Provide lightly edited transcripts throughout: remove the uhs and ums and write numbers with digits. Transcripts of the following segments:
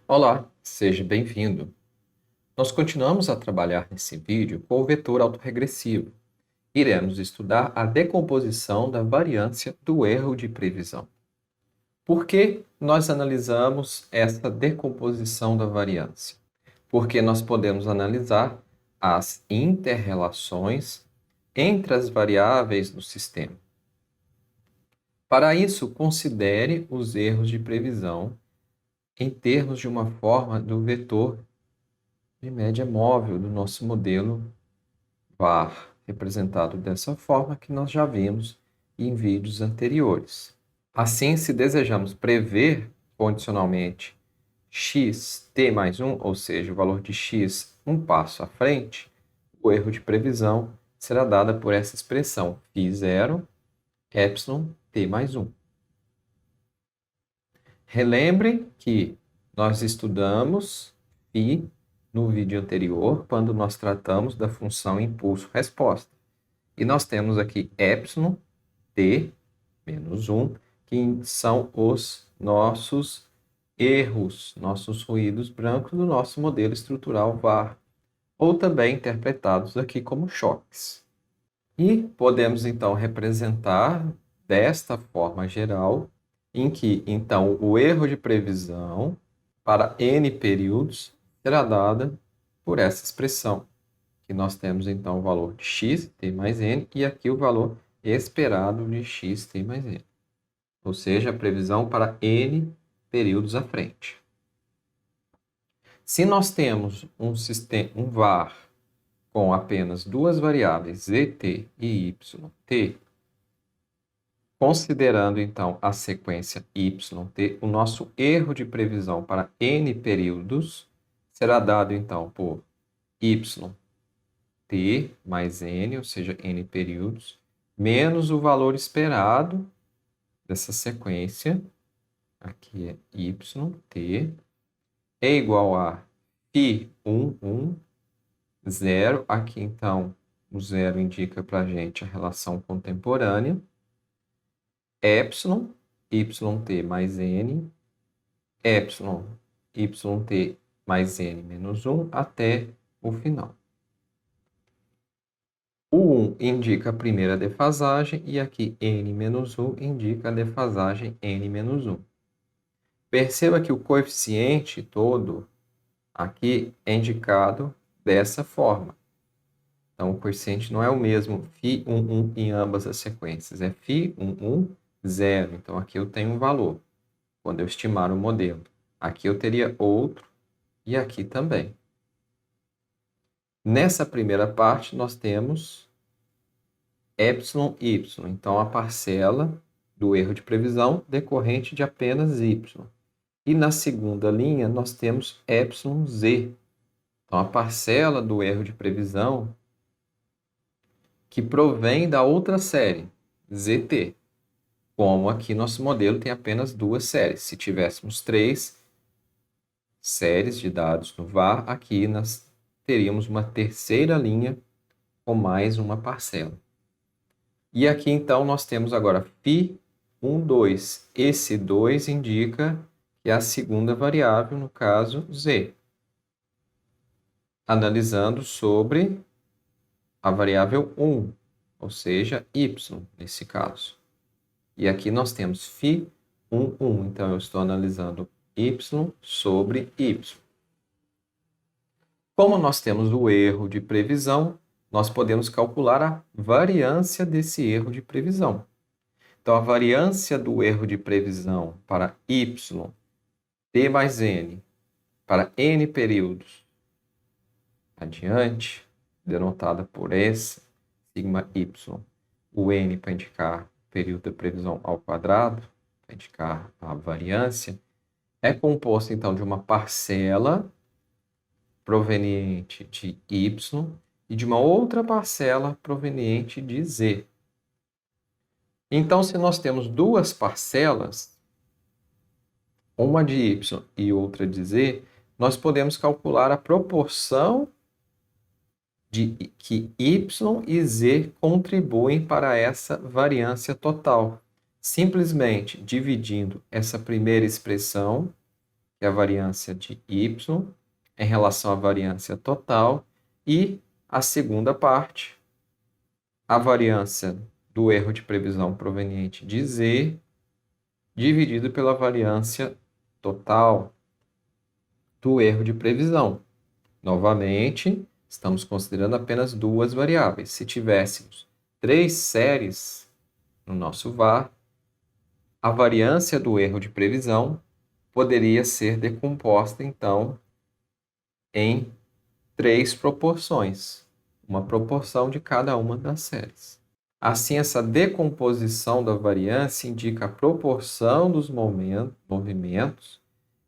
Olá, seja bem-vindo. Nós continuamos a trabalhar nesse vídeo com o vetor autorregressivo. Iremos estudar a decomposição da variância do erro de previsão. Por que nós analisamos essa decomposição da variância? Porque nós podemos analisar as interrelações entre as variáveis do sistema. Para isso, considere os erros de previsão em termos de uma forma do vetor de média móvel do nosso modelo VAR, representado dessa forma que nós já vimos em vídeos anteriores. Assim, se desejamos prever condicionalmente x t mais 1, ou seja, o valor de x um passo à frente, o erro de previsão será dado por essa expressão φ0 epsilon t mais 1. Relembre que nós estudamos φ no vídeo anterior, quando nós tratamos da função impulso-resposta. E nós temos aqui epsilon t menos 1, que são os nossos erros, nossos ruídos brancos do nosso modelo estrutural VAR, ou também interpretados aqui como choques. E podemos então representar desta forma geral, em que então o erro de previsão para n períodos será dada por essa expressão, que nós temos então o valor de x t mais n e aqui o valor esperado de x t mais n, ou seja, a previsão para n períodos à frente. Se nós temos um VAR com apenas duas variáveis, zt e yt, considerando então a sequência yt, o nosso erro de previsão para n períodos será dado então por yt mais n, ou seja, n períodos, menos o valor esperado dessa sequência, aqui é yt, é igual a φ1, 0, aqui então o 0 indica para a gente a relação contemporânea, epsilon, yt mais n, epsilon, yt mais n menos 1, até o final. O 1 indica a primeira defasagem e aqui n menos 1 indica a defasagem n menos 1. Perceba que o coeficiente todo aqui é indicado dessa forma. Então, o coeficiente não é o mesmo φ1 em ambas as sequências, é φ1, 0. Então, aqui eu tenho um valor, quando eu estimar o modelo. Aqui eu teria outro e aqui também. Nessa primeira parte, nós temos epsilon y, então a parcela do erro de previsão decorrente de apenas y. E na segunda linha, nós temos epsilon z, então a parcela do erro de previsão que provém da outra série, zt. Como aqui nosso modelo tem apenas duas séries. Se tivéssemos três séries de dados no VAR, aqui nós teríamos uma terceira linha com mais uma parcela. E aqui então nós temos agora φ1, 2. Esse 2 indica que é a segunda variável, no caso z. Analisando sobre a variável 1, ou seja, y, nesse caso. E aqui nós temos φ1, 1. Então, eu estou analisando y sobre y. Como nós temos o erro de previsão, nós podemos calcular a variância desse erro de previsão. Então, a variância do erro de previsão para y, t mais n, para n períodos adiante, denotada por S, sigma y, o n para indicar o período da previsão ao quadrado, para indicar a variância, é composto então de uma parcela proveniente de y e de uma outra parcela proveniente de z. Então, se nós temos duas parcelas, uma de y e outra de z, nós podemos calcular a proporção de que y e z contribuem para essa variância total, simplesmente dividindo essa primeira expressão, que é a variância de y, em relação à variância total, e a segunda parte, a variância do erro de previsão proveniente de z, dividido pela variância total do erro de previsão. Novamente, estamos considerando apenas duas variáveis. Se tivéssemos 3 séries no nosso VAR, a variância do erro de previsão poderia ser decomposta, então, em 3 proporções, uma proporção de cada uma das séries. Assim, essa decomposição da variância indica a proporção dos movimentos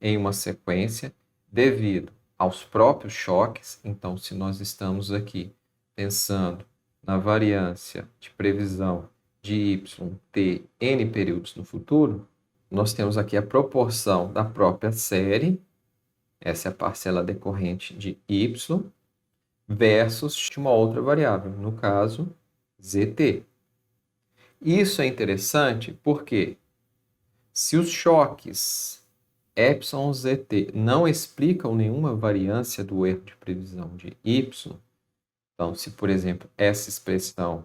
em uma sequência devido aos próprios choques. Então, se nós estamos aqui pensando na variância de previsão de y ter n períodos no futuro, nós temos aqui a proporção da própria série, essa é a parcela decorrente de y, versus de uma outra variável, no caso, zt. Isso é interessante porque se os choques zt não explicam nenhuma variância do erro de previsão de y, então, se, por exemplo, essa expressão,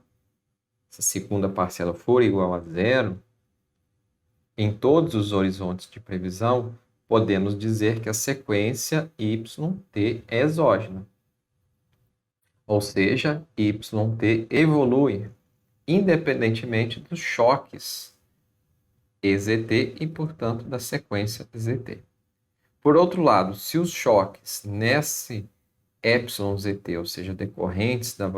essa segunda parcela for igual a zero, em todos os horizontes de previsão, podemos dizer que a sequência yt é exógena. Ou seja, yt evolui independentemente dos choques EZT e, portanto, da sequência ZT. Por outro lado, se os choques nesse epsilon-zt, ou seja, decorrentes da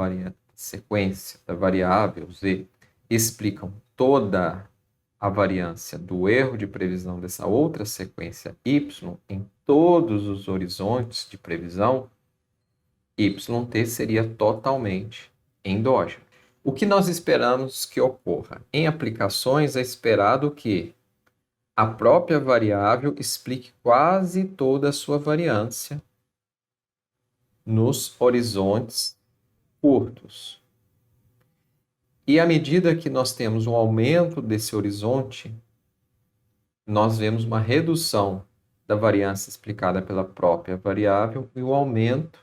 sequência da variável z, explicam toda a variância do erro de previsão dessa outra sequência y em todos os horizontes de previsão, yt seria totalmente endógeno. O que nós esperamos que ocorra? Em aplicações, é esperado que a própria variável explique quase toda a sua variância nos horizontes curtos. E à medida que nós temos um aumento desse horizonte, nós vemos uma redução da variância explicada pela própria variável e o aumento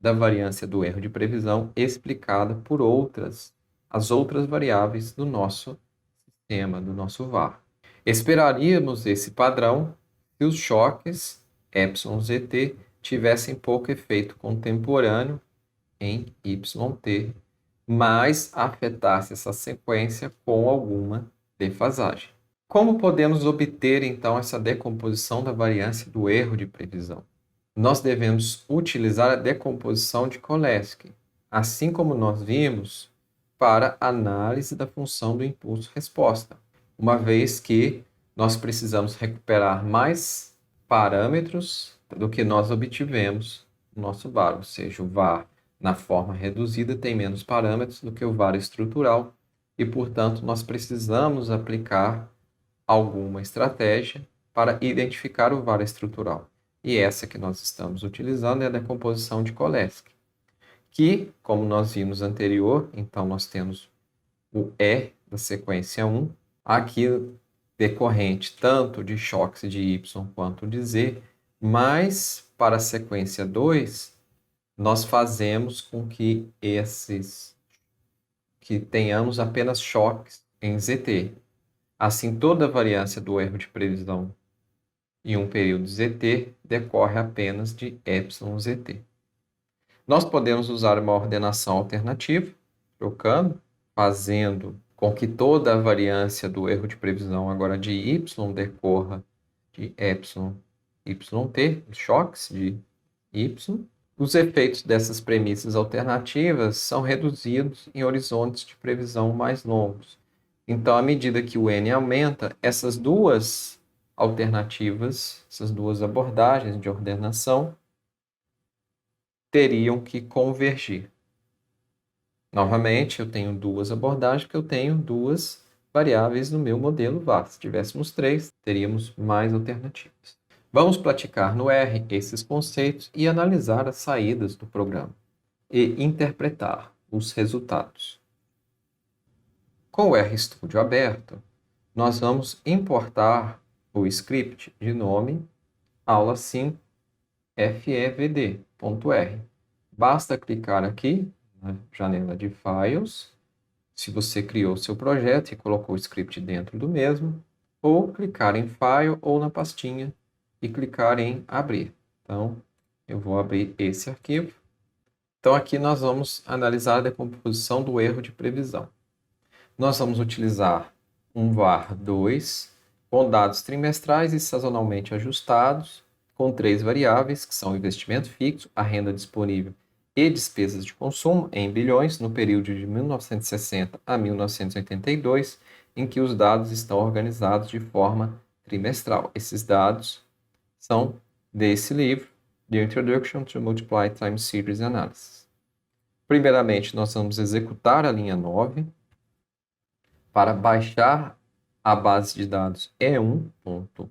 da variância do erro de previsão explicada por as outras variáveis do nosso sistema, do nosso VAR. Esperaríamos esse padrão se os choques epsilon-zt tivessem pouco efeito contemporâneo em yt, mas afetasse essa sequência com alguma defasagem. Como podemos obter, então, essa decomposição da variância do erro de previsão? Nós devemos utilizar a decomposição de Cholesky, assim como nós vimos para análise da função do impulso-resposta, uma vez que nós precisamos recuperar mais parâmetros do que nós obtivemos no nosso VAR, ou seja, o VAR na forma reduzida tem menos parâmetros do que o VAR estrutural e, portanto, nós precisamos aplicar alguma estratégia para identificar o VAR estrutural. E essa que nós estamos utilizando é a decomposição de Cholesky, que, como nós vimos anterior, então nós temos o E da sequência 1, aqui decorrente tanto de choques de Y quanto de Z, mas para a sequência 2, nós fazemos com que tenhamos apenas choques em ZT. Assim, toda a variância do erro de previsão em um período ZT decorre apenas de epsilon-ZT. Nós podemos usar uma ordenação alternativa, trocando, fazendo com que toda a variância do erro de previsão agora de y decorra de epsilon yt, choques de y. Os efeitos dessas premissas alternativas são reduzidos em horizontes de previsão mais longos. Então, à medida que o n aumenta, essas duas alternativas, essas duas abordagens de ordenação, teriam que convergir. Novamente, eu tenho duas abordagens, porque eu tenho duas variáveis no meu modelo VAR. Se tivéssemos 3, teríamos mais alternativas. Vamos praticar no R esses conceitos e analisar as saídas do programa e interpretar os resultados. Com o RStudio aberto, nós vamos importar o script de nome aula 5, fevd.r. Basta clicar aqui na janela de Files, se você criou seu projeto e colocou o script dentro do mesmo, ou clicar em File ou na pastinha e clicar em Abrir. Então, eu vou abrir esse arquivo. Então, aqui nós vamos analisar a decomposição do erro de previsão. Nós vamos utilizar um var2 com dados trimestrais e sazonalmente ajustados, com 3 variáveis, que são o investimento fixo, a renda disponível e despesas de consumo, em bilhões, no período de 1960 a 1982, em que os dados estão organizados de forma trimestral. Esses dados são desse livro, The Introduction to Multiply Time Series Analysis. Primeiramente, nós vamos executar a linha 9 para baixar a base de dados e1.dat.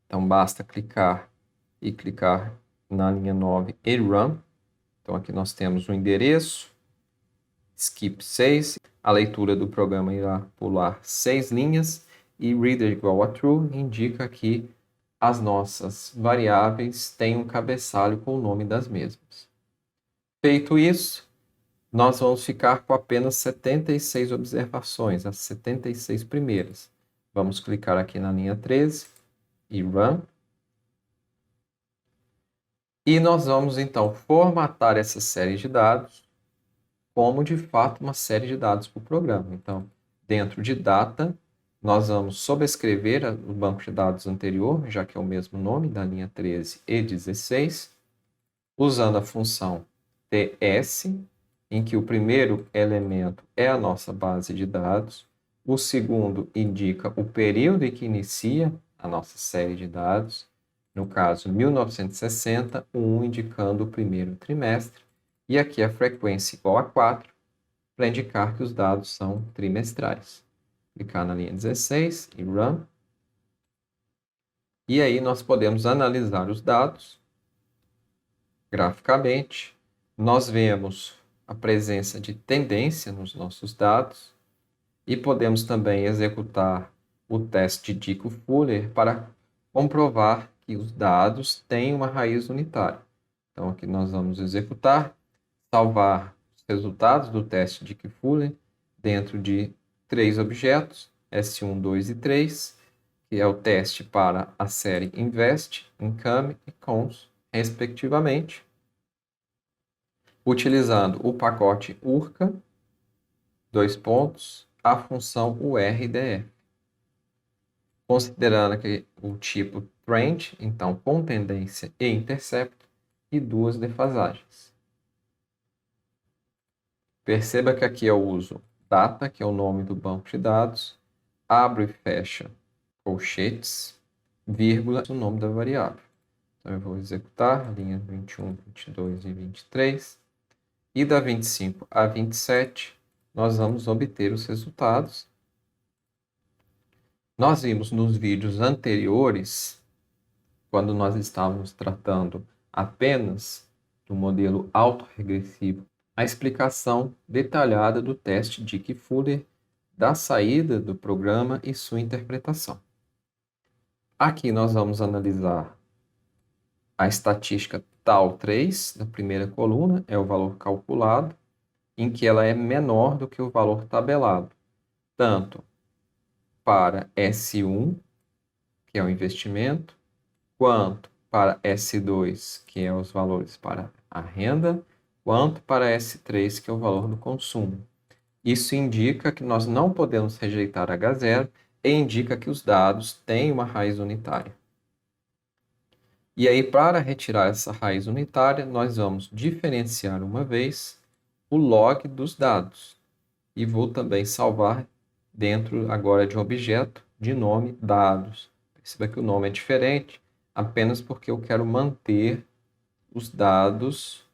Então, basta clicar na linha 9 e Run. Então, aqui nós temos o endereço, skip 6, a leitura do programa irá pular 6 linhas, e reader igual a true indica que as nossas variáveis têm um cabeçalho com o nome das mesmas. Feito isso, nós vamos ficar com apenas 76 observações, as 76 primeiras. Vamos clicar aqui na linha 13 e Run. E nós vamos, então, formatar essa série de dados como, de fato, uma série de dados para o programa. Então, dentro de Data, nós vamos sobrescrever o banco de dados anterior, já que é o mesmo nome, da linha 13 e 16, usando a função ts, em que o primeiro elemento é a nossa base de dados, o segundo indica o período em que inicia a nossa série de dados, no caso 1960, o 1 indicando o primeiro trimestre, e aqui a frequência igual a 4, para indicar que os dados são trimestrais. Clicar na linha 16 e Run. E aí nós podemos analisar os dados graficamente. Nós vemos a presença de tendência nos nossos dados e podemos também executar o teste de Dickey-Fuller para comprovar que os dados têm uma raiz unitária. Então, aqui nós vamos executar, salvar os resultados do teste de Dickey-Fuller dentro de 3 objetos, S1, 2 e 3, que é o teste para a série Invest, Income e Cons, respectivamente, utilizando o pacote URCA, a função URDF. Considerando aqui o tipo Trend, então com tendência e intercepto, e 2 defasagens. Perceba que aqui eu uso data, que é o nome do banco de dados, abro e fecha colchetes, vírgula, o nome da variável. Então eu vou executar a linha 21, 22 e 23, e da 25 a 27, nós vamos obter os resultados. Nós vimos nos vídeos anteriores, quando nós estávamos tratando apenas do modelo autorregressivo, a explicação detalhada do teste Dickey-Fuller, da saída do programa e sua interpretação. Aqui nós vamos analisar a estatística TAL3, da primeira coluna, é o valor calculado, em que ela é menor do que o valor tabelado, tanto para S1, que é o investimento, quanto para S2, que é os valores para a renda, quanto para S3, que é o valor do consumo. Isso indica que nós não podemos rejeitar H0 e indica que os dados têm uma raiz unitária. E aí, para retirar essa raiz unitária, nós vamos diferenciar uma vez o log dos dados. E vou também salvar dentro agora de um objeto de nome dados. Perceba que o nome é diferente, apenas porque eu quero manter os dados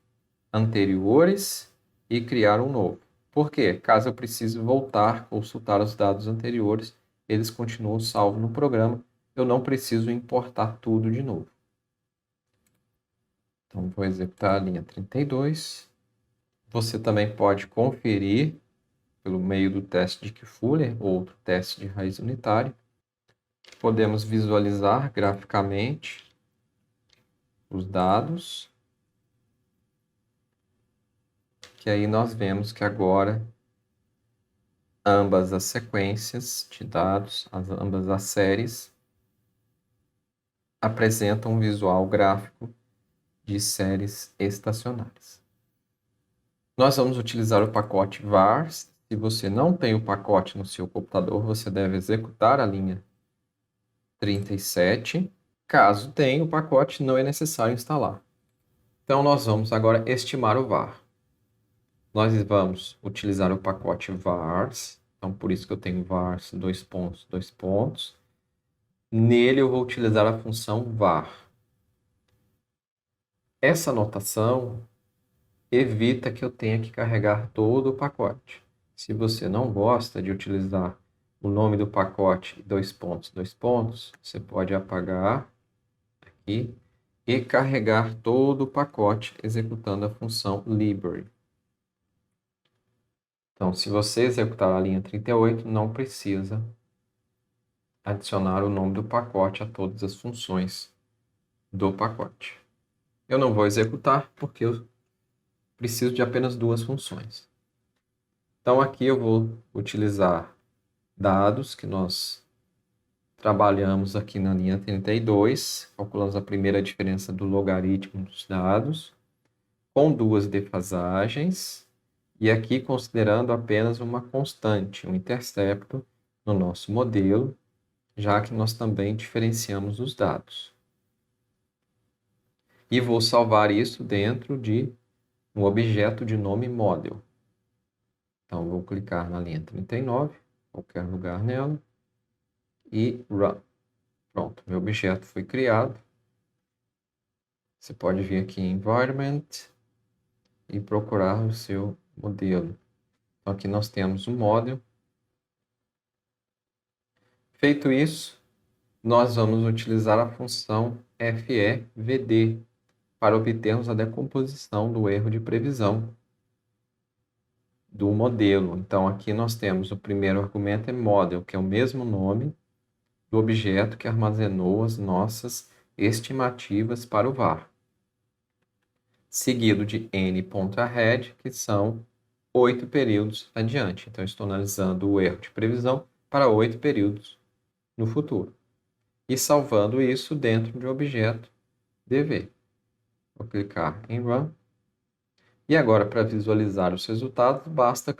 anteriores e criar um novo. Por quê? Caso eu precise voltar, consultar os dados anteriores, eles continuam salvos no programa. Eu não preciso importar tudo de novo. Então, vou executar a linha 32. Você também pode conferir pelo meio do teste de Dickey-Fuller, outro teste de raiz unitária. Podemos visualizar graficamente os dados, que aí nós vemos que agora ambas as sequências de dados, ambas as séries, apresentam um visual gráfico de séries estacionárias. Nós vamos utilizar o pacote vars. Se você não tem o pacote no seu computador, você deve executar a linha 37. Caso tenha o pacote, não é necessário instalar. Então, nós vamos agora estimar o var. Nós vamos utilizar o pacote vars. Então, por isso que eu tenho vars, dois pontos, dois pontos. Nele, eu vou utilizar a função var. Essa notação evita que eu tenha que carregar todo o pacote. Se você não gosta de utilizar o nome do pacote, dois pontos, você pode apagar aqui e carregar todo o pacote executando a função library. Então, se você executar a linha 38, não precisa adicionar o nome do pacote a todas as funções do pacote. Eu não vou executar porque eu preciso de apenas duas funções. Então, aqui eu vou utilizar dados que nós trabalhamos aqui na linha 32, calculamos a primeira diferença do logaritmo dos dados, com duas defasagens, e aqui considerando apenas uma constante, um intercepto, no nosso modelo, já que nós também diferenciamos os dados. E vou salvar isso dentro de um objeto de nome model. Então, vou clicar na linha 39, qualquer lugar nela, e Run. Pronto, meu objeto foi criado. Você pode vir aqui em Environment e procurar o seu modelo. Então, aqui nós temos um model. Feito isso, nós vamos utilizar a função FEVD para obtermos a decomposição do erro de previsão do modelo. Então, aqui nós temos o primeiro argumento é model, que é o mesmo nome do objeto que armazenou as nossas estimativas para o var. Seguido de n.ahead, que são 8 períodos adiante. Então, estou analisando o erro de previsão para 8 períodos no futuro. E salvando isso dentro de um objeto dv. Vou clicar em Run. E agora, para visualizar os resultados, basta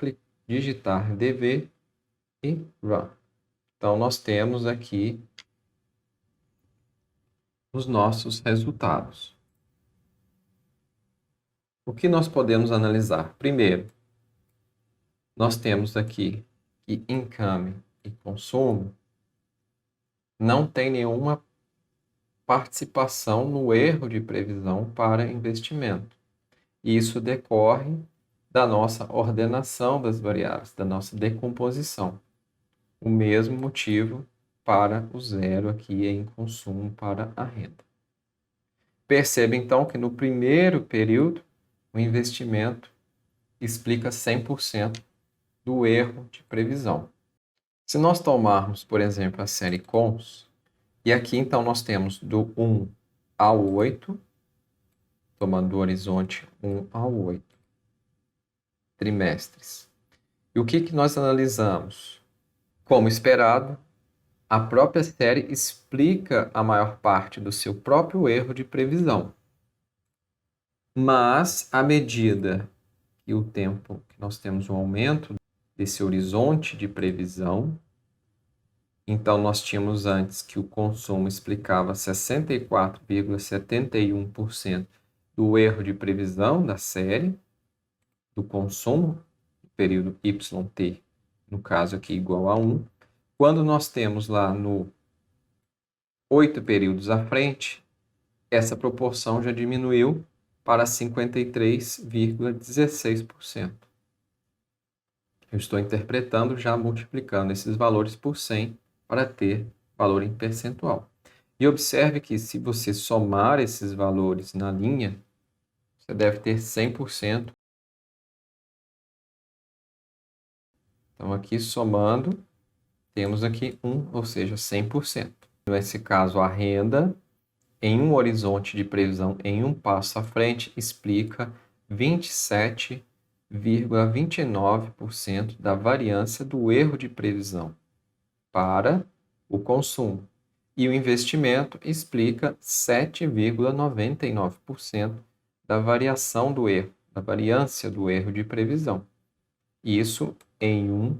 digitar dv e Run. Então, nós temos aqui os nossos resultados. O que nós podemos analisar? Primeiro, nós temos aqui que income e consumo não tem nenhuma participação no erro de previsão para investimento. E isso decorre da nossa ordenação das variáveis, da nossa decomposição. O mesmo motivo para o zero aqui em consumo para a renda. Perceba então que no primeiro período o investimento explica 100% do erro de previsão. Se nós tomarmos, por exemplo, a série cons, e aqui então nós temos do 1 ao 8, tomando do horizonte 1 ao 8 trimestres. E o que nós analisamos? Como esperado, a própria série explica a maior parte do seu próprio erro de previsão. Mas, à medida que o tempo que nós temos um aumento desse horizonte de previsão, então nós tínhamos antes que o consumo explicava 64,71% do erro de previsão da série, do consumo, no período YT, no caso aqui igual a 1. Quando nós temos lá no 8 períodos à frente, essa proporção já diminuiu para 53,16%. Eu estou interpretando já multiplicando esses valores por 100 para ter valor em percentual. E observe que se você somar esses valores na linha, você deve ter 100%. Então, aqui somando, temos aqui 1, ou seja, 100%. Nesse caso, a renda em um horizonte de previsão em um passo à frente explica 27,29% da variância do erro de previsão para o consumo. E o investimento explica 7,99% da variação do erro, da variância do erro de previsão. Isso em um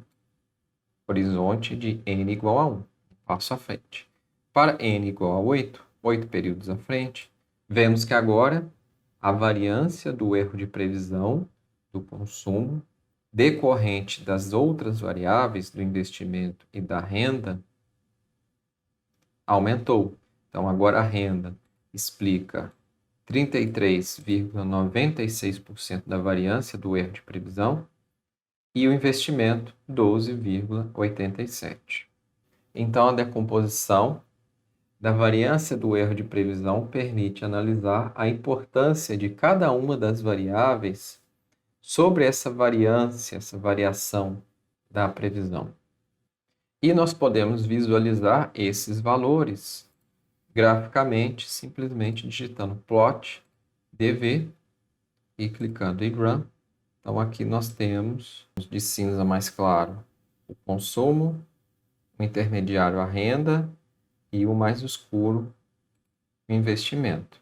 horizonte de n igual a 1, passo à frente. Para n igual a 8, 8 períodos à frente, vemos que agora a variância do erro de previsão do consumo decorrente das outras variáveis do investimento e da renda aumentou. Então, agora a renda explica 33,96% da variância do erro de previsão e o investimento 12,87%. Então, a decomposição da variância do erro de previsão permite analisar a importância de cada uma das variáveis sobre essa variância, essa variação da previsão. E nós podemos visualizar esses valores graficamente, simplesmente digitando plot dv e clicando em run. Então, aqui nós temos de cinza mais claro o consumo, o intermediário a renda e o mais escuro o investimento.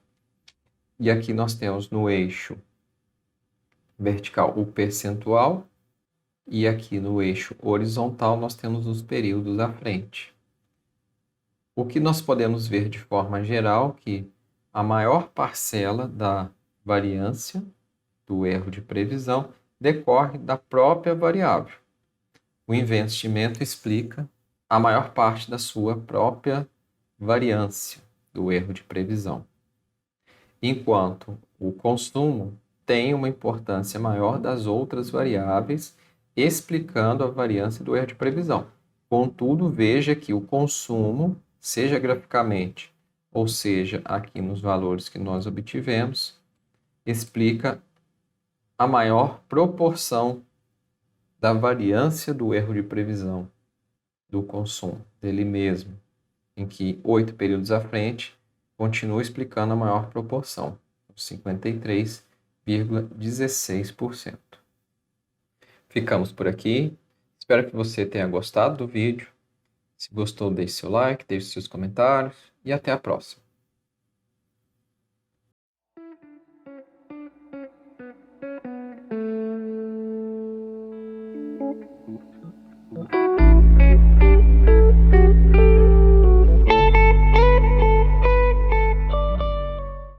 E aqui nós temos no eixo vertical o percentual e aqui no eixo horizontal nós temos os períodos à frente. O que nós podemos ver de forma geral que a maior parcela da variância do erro de previsão decorre da própria variável. O investimento explica a maior parte da sua própria variância do erro de previsão, enquanto o consumo tem uma importância maior das outras variáveis, explicando a variância do erro de previsão. Contudo, veja que o consumo, seja graficamente ou seja aqui nos valores que nós obtivemos, explica a maior proporção da variância do erro de previsão do consumo, dele mesmo, em que 8 períodos à frente continua explicando a maior proporção, 53,16%. Ficamos por aqui. Espero que você tenha gostado do vídeo. Se gostou, deixe seu like, deixe seus comentários e até a próxima.